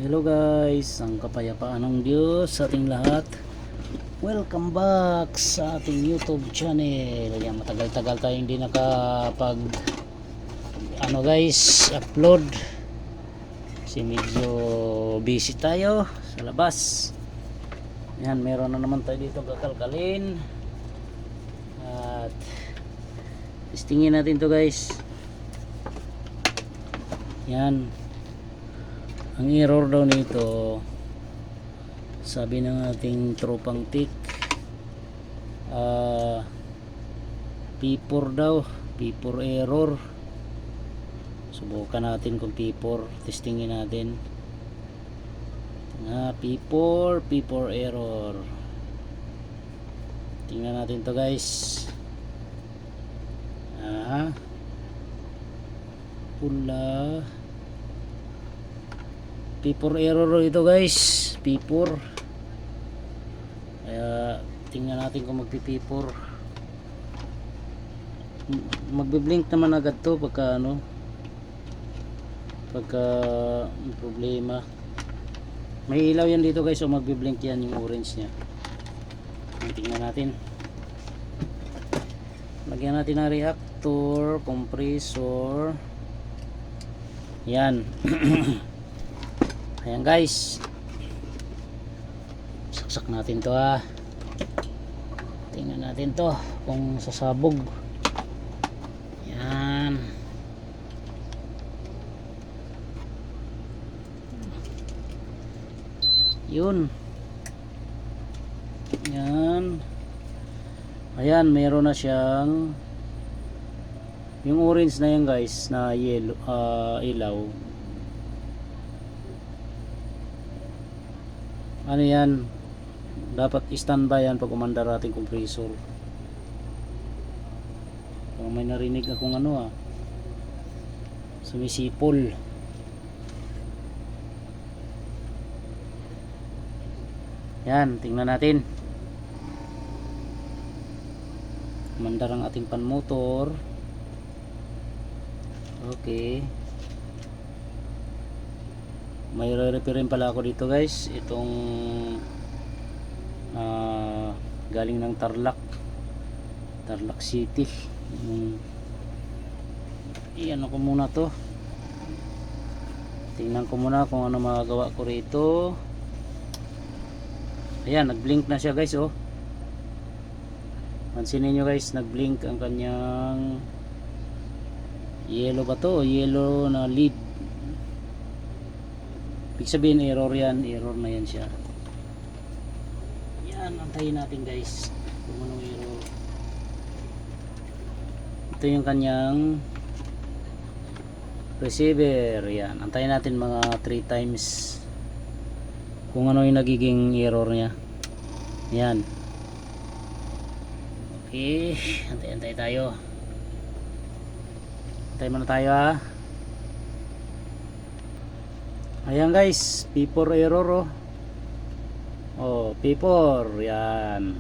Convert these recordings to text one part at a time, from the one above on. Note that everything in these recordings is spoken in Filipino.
Hello guys, ang kapayapaan ng Diyos sa ating lahat. Welcome back sa ating YouTube channel. Yan, matagal-tagal tayo hindi nakapag guys, upload. Kasi medyo busy tayo sa labas. Yan, meron na naman tayo dito kakalkalin. At testingin natin to guys. Yan. Ang error daw nito, sabi ng ating tropang tik, P4 daw, P4 error. Subukan natin kung P4, testingin natin. P4 error. Tingnan natin to guys. Pula. P4 error ito guys, P4. Kaya tingnan natin kung magpi-P4. Magbi-blink naman agad to pagka pagka problema. May ilaw yan dito guys, so magbi-blink yan yung orange nya. Tingnan natin. Lagyan natin ng reactor, compressor. Yan. Ayan guys, saksak natin to tingnan natin to kung sasabog. Yan, yun, yan. Ayan, meron na siyang yung orange na yan guys, na yellow, ilaw. Ano yan, dapat standby yan pag umandar ating compressor. Kung may narinig akong sumisipol. Yan, tingnan natin. Umandar ang ating pan motor. Okay, may re-repairin pala ako dito guys, itong galing ng Tarlac City. Iyan ko muna to, tingnan ko muna kung ano magagawa ko rito. Ayan, nag-blink na siya guys. Pansinin nyo guys, nag-blink ang kanyang yellow ba to, yellow na lead. Ibig sabihin error yan, error na yan siya. Yan, antayin natin guys kung anong error. Ito yung kanyang receiver. Yan, antayin natin mga 3 times kung ano yung nagiging error nya. Yan. Okay, antay tayo. Antay muna tayo Ayan guys, P4 error P4. Yan,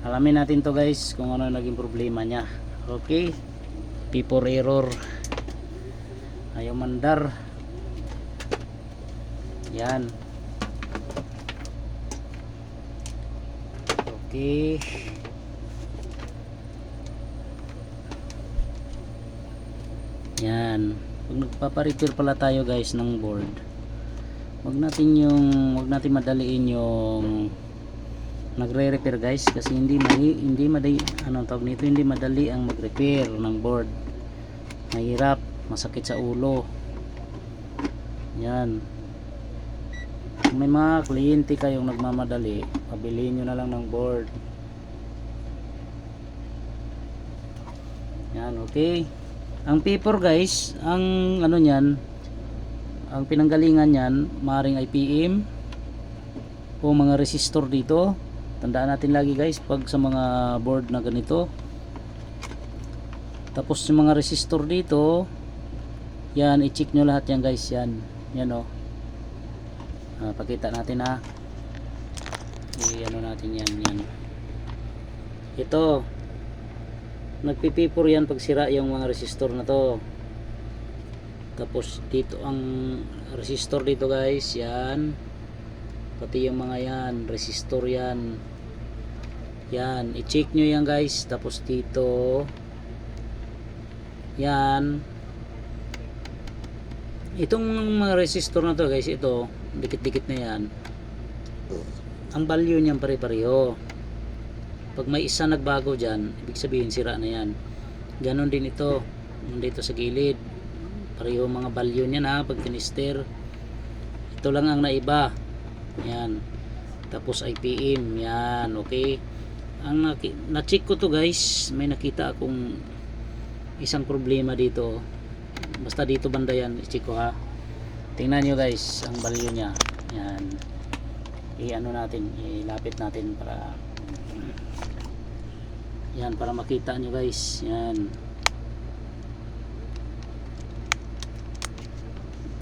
alamin natin to guys kung ano naging problema nya. Okay, P4 error, ayaw mandar. Yan, okay. Yan, pag nagpapa-repair pala tayo guys ng board, wag natin madaliin yung nagre-repair guys, kasi hindi madali hindi madali ang mag-repair ng board. Mahirap, masakit sa ulo. Yan, kung may mga kliyente kayong nagmamadali, pabilihin nyo na lang ng board. Yan, okay. Ang P4 guys, ang ang pinanggalingan niyan, maring IPM o mga resistor dito. Tandaan natin lagi guys pag sa mga board na ganito. Tapos yung mga resistor dito, yan, i-check nyo lahat yan guys. Yan pakita natin natin yan. Ito, nagpipipor yan pag sira yung mga resistor na to. Tapos dito ang resistor dito guys, yan. Pati yung mga yan, resistor yan. Yan, i-check nyo yan guys. Tapos dito, yan. Itong mga resistor na to guys, ito, dikit-dikit na yan. Ang value niyan pare-pareho. Pag may isa nagbago dyan, ibig sabihin sira na yan. Ganon din ito, dito sa gilid. Pareho mga value niyan ha, pag tinister. Ito lang ang naiba. Yan. Tapos IPM, yan, okay. Ang na-check ko to guys, may nakita akong isang problema dito. Basta dito banda yan, i-check ko ha. Tingnan nyo guys, ang value nya. Yan. I-ano natin, ilapit natin para yan, para makita nyo guys. Yan.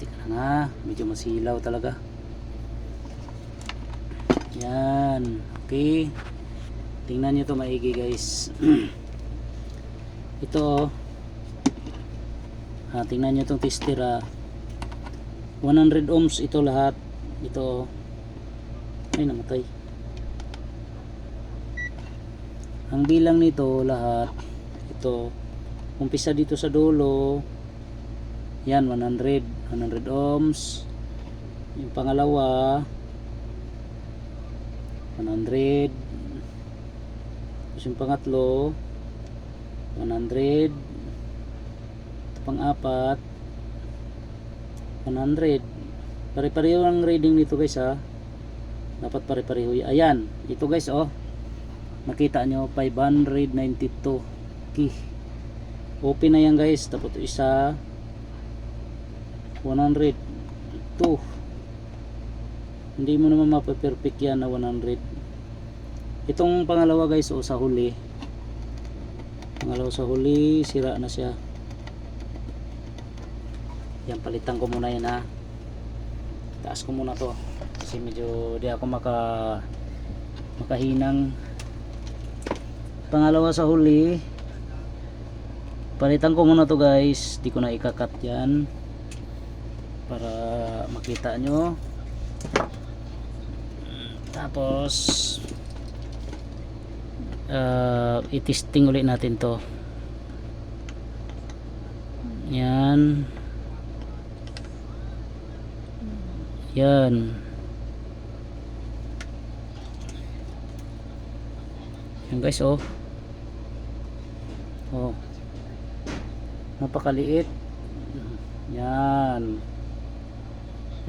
Tika lang ha, medyo masilaw talaga. Yan, okay. Tingnan nyo to maigi guys. Ito tingnan nyo itong tester 100 ohms ito lahat. Ito ay namatay. Ang bilang nito lahat, ito umpisa dito sa dulo, yan 100 ohms. Yung pangalawa 100. Tapos yung pangatlo 100. Ito pang-apat 100. Pare-pareho ang reading nito guys ha. Dapat pare-pareho. Ayan, ito guys oh. Nakita nyo 592 key. Open na yan guys. Tapos isa 100. 2. Hindi mo naman mapaperfect yan na 100. Itong pangalawa guys sa huli. Pangalawa sa huli, sira na siya. Yan, palitan ko muna yan ha. Taas ko muna to. Kasi medyo di ako makahinang. Pangalawa sa huli. Palitan ko muna to guys. Di ko na ikakat yan. Para makita nyo. Tapos i-testing ulit natin to. Yan. Yan. Yan guys oh. Oh. Napakaliit. Yan.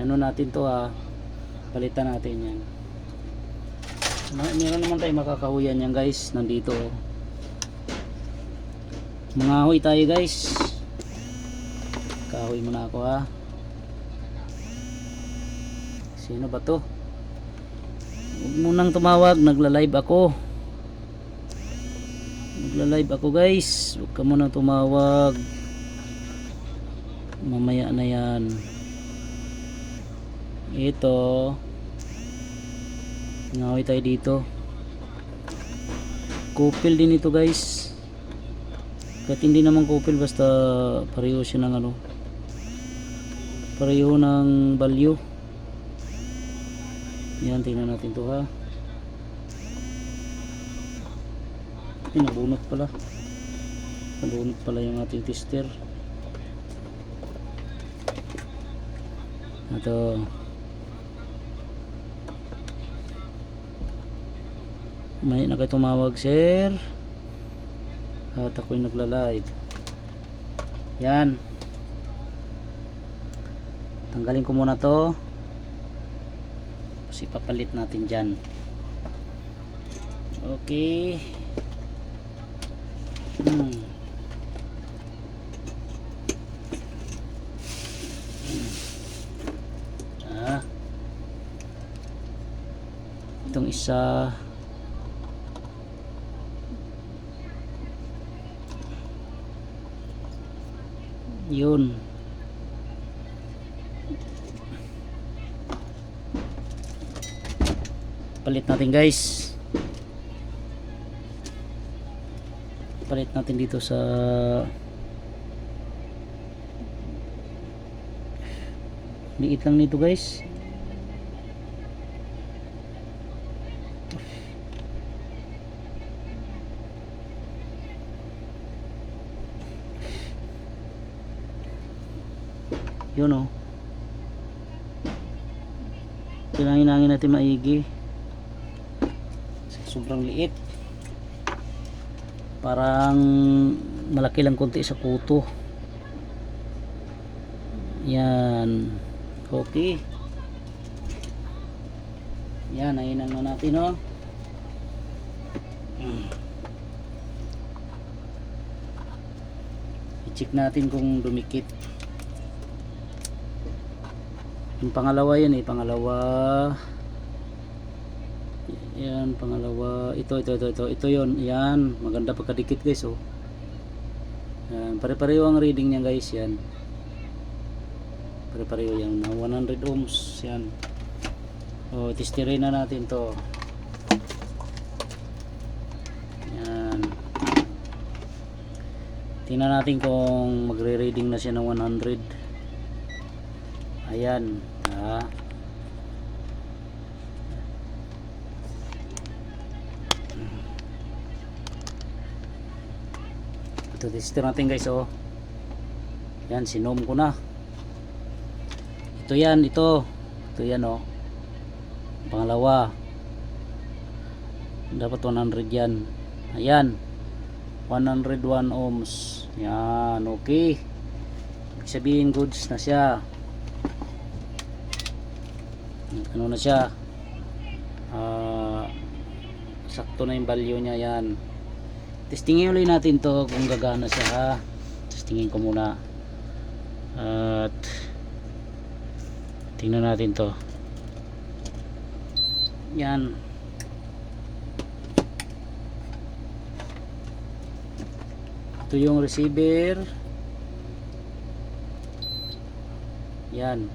Ano natin to ha. Palitan natin yan. Meron naman tayo makakahuyan yan guys. Nandito. Mangahoy tayo guys. Kahoy muna ako ha. Sino ba to? Huwag munang tumawag. Nagla-live ako. Nagla-live ako guys. Huwag ka munang tumawag. Mamaya na yan. Ito. Ngahoy tayo dito. Couple din ito guys. Kahit hindi naman couple, basta pareho siya ng ano, pareho ng value. Yan, tingnan natin to ha. Ay, nabunot pala. Nabunot pala yung ating tester. Ito. May na kayo tumawag sir. At ako'y nagla-live. Yan. Tanggalin ko muna to. Kasi papalit natin dyan. Okay. Itong isa. Yun. Palit natin guys. Palit natin dito sa liit lang nito guys. Yun oh, kailangan natin maigi. Sobrang liit, parang malaki lang konti sa kuto. Yan, okay. Yan, nainang na natin oh. I-check natin kung dumikit. Yung pangalawa yan eh, pangalawa. Yan, pangalawa. Ito yon. Yan, maganda pagkadikit guys oh. Yan, pare-pareho ang reading niya guys. Yan, pare-pareho yan, 100 ohms. Yan. Oh, testirin na natin to. Yan, tingnan natin kung magre-reading na siya ng 100. Ayan, ito tester natin guys oh. Yan, sinom ko na. Ito yan, ito yan oh. Pangalawa, dapat 100 yan. Ayan, 101 ohms. Yan, okay. Ibig sabihin goods na siya. Ano na siya, sakto na yung value niya. Yan, testingin ulit natin to kung gagana siya ha. Testingin ko muna at tingnan natin to. Yan, ito yung receiver. Yan,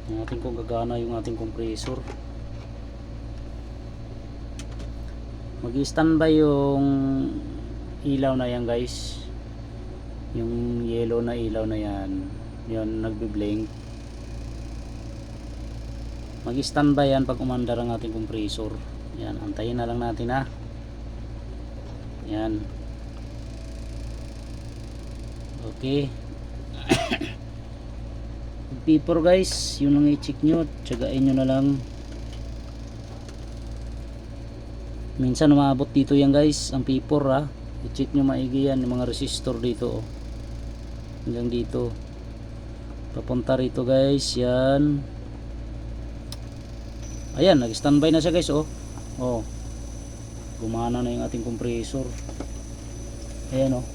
natin kung gagana yung ating compressor. Mag-standby yung ilaw na yan guys, yung yellow na ilaw na yan, yan nagbe-blink. Mag-standby yan pag umandar ang ating compressor. Yan, antayin na lang natin ha. Yan, okay. P4 guys, yun ang i-check nyo, tsagain nyo na lang. Minsan umabot dito yan guys, ang P4 ha. I-check nyo maigi yan, yung mga resistor dito oh. Hanggang dito papunta rito guys. Yan, ayan, nag-standby na siya guys oh. Oh, gumana na yung ating compressor. Ayan oh,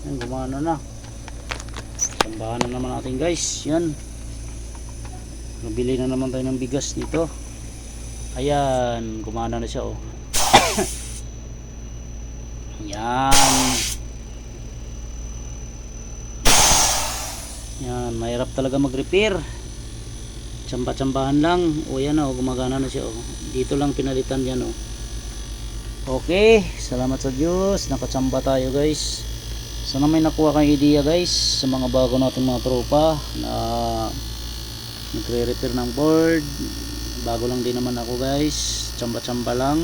ayan, gumana na. Tambahan na naman natin guys. Yan, nabili na naman tayo ng bigas dito. Ayan, gumana na siya oh. Yan, yan, mahirap talaga mag-repair, tsamba-tsambahan lang. O yan oh, gumagana na siya oh. Dito lang pinalitan yan oh. Okay, salamat sa Diyos, nakatsamba tayo guys. Sana may nakuha kang idea guys sa mga bago nating mga tropa na nagre-repair ng board. Bago lang din naman ako guys, tsamba-tsamba lang.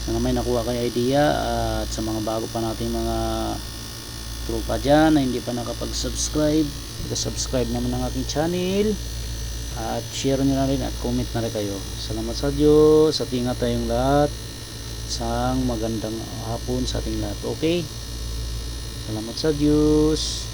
Sana may nakuha kang idea. At sa mga bago pa nating mga tropa dyan na hindi pa nakapag-subscribe, subscribe naman ng aking channel at share nyo na rin at comment na rin kayo. Salamat sa Diyos at ingat tayong lahat. Isang magandang hapon sa ating lahat. Okay, salamat sa Diyos.